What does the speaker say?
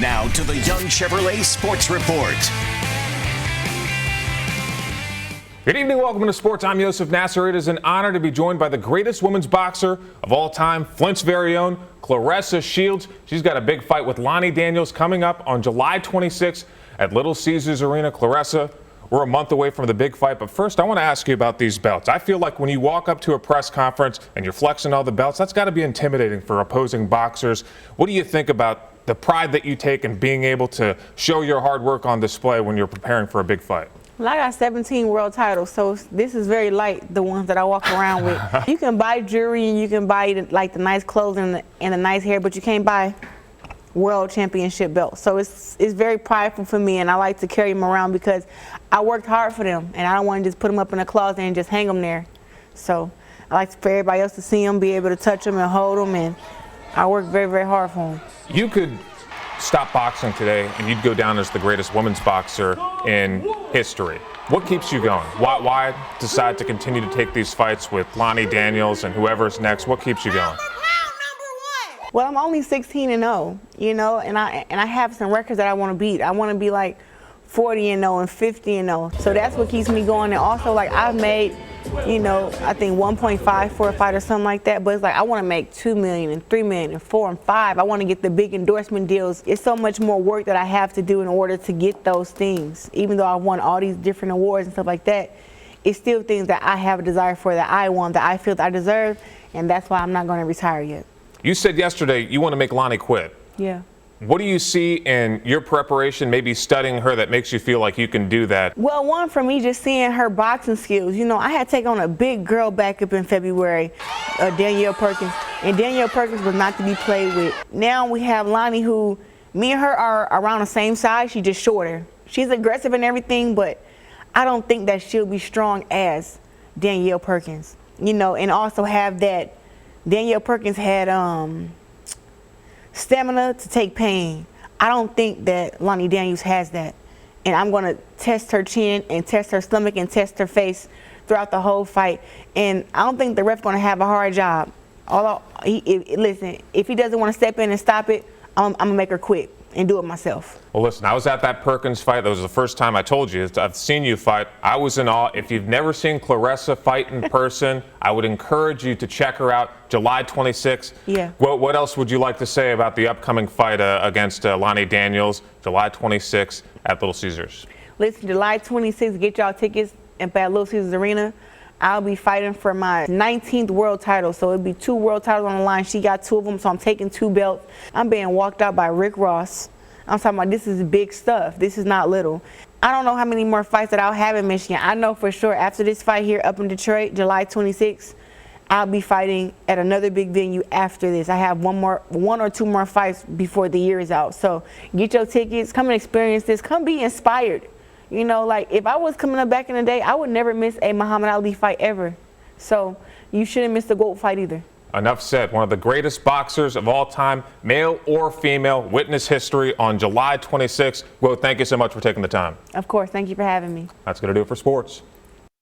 Now to the Young Chevrolet Sports Report. Good evening, welcome to sports. I'm Yosef Nasser. It is an honor to be joined by the greatest women's boxer of all time, Flint's very own Claressa Shields. She's got a big fight with Lani Daniels coming up on July 26th at Little Caesars Arena. Claressa, we're a month away from the big fight, but first I want to ask you about these belts. I feel like when you walk up to a press conference and you're flexing all the belts, that's got to be intimidating for opposing boxers. What do you think about the pride that you take in being able to show your hard work on display when you're preparing for a big fight? Well, I got 17 world titles, so this is very light, the ones that I walk around with. You can buy jewelry and you can buy like the nice clothes and the nice hair, but you can't buy world championship belts. So it's very prideful for me, and I like to carry them around because I worked hard for them, and I don't want to just put them up in a closet and just hang them there. So I like for everybody else to see them, be able to touch them and hold them, and I work very, very hard for them. You could stop boxing today and you'd go down as the greatest women's boxer in history. What keeps you going? Why decide to continue to take these fights with Lani Daniels and whoever's next? What keeps you going? Well, I'm only 16-0, you know, and I have some records that I want to beat. I want to be like 40-0 and 50-0. So that's what keeps me going. And also, like, I've made, you know, I think 1.5 for a fight or something like that. But it's like I want to make 2 million and 3 million and 4 and 5. I want to get the big endorsement deals. It's so much more work that I have to do in order to get those things. Even though I won all these different awards and stuff like that, it's still things that I have a desire for, that I want, that I feel that I deserve, and that's why I'm not going to retire yet. You said yesterday you want to make Lani quit. Yeah. What do you see in your preparation, maybe studying her, that makes you feel like you can do that? Well, one, for me, just seeing her boxing skills. You know, I had to take on a big girl back up in February, Danielle Perkins, and Danielle Perkins was not to be played with. Now we have Lani, who, me and her are around the same size. She's just shorter. She's aggressive and everything, but I don't think that she'll be strong as Danielle Perkins. You know, and also have that Danielle Perkins had stamina to take pain. I don't think that Lani Daniels has that. And I'm going to test her chin and test her stomach and test her face throughout the whole fight. And I don't think the ref's going to have a hard job. Listen, if he doesn't want to step in and stop it, I'm going to make her quit and do it myself. Well, listen, I was at that Perkins fight. That was the first time I told you. I've seen you fight. I was in awe. If you've never seen Claressa fight in person, I would encourage you to check her out July 26th. Yeah. What else would you like to say about the upcoming fight against Lani Daniels, July 26th at Little Caesars? Listen, July 26th, get y'all tickets at Little Caesars Arena. I'll be fighting for my 19th world title, so it'll be 2 world titles on the line. She got 2 of them, so I'm taking 2 belts. I'm being walked out by Rick Ross. I'm talking about, this is big stuff. This is not little. I don't know how many more fights that I'll have in Michigan. I know for sure after this fight here up in Detroit, July 26th, I'll be fighting at another big venue after this. I have one or 2 more fights before the year is out. So get your tickets, come and experience this, come be inspired. You know, like, if I was coming up back in the day, I would never miss a Muhammad Ali fight ever. So you shouldn't miss the GWOAT fight either. Enough said. One of the greatest boxers of all time, male or female, witness history on July 26th. Well, thank you so much for taking the time. Of course. Thank you for having me. That's going to do it for sports.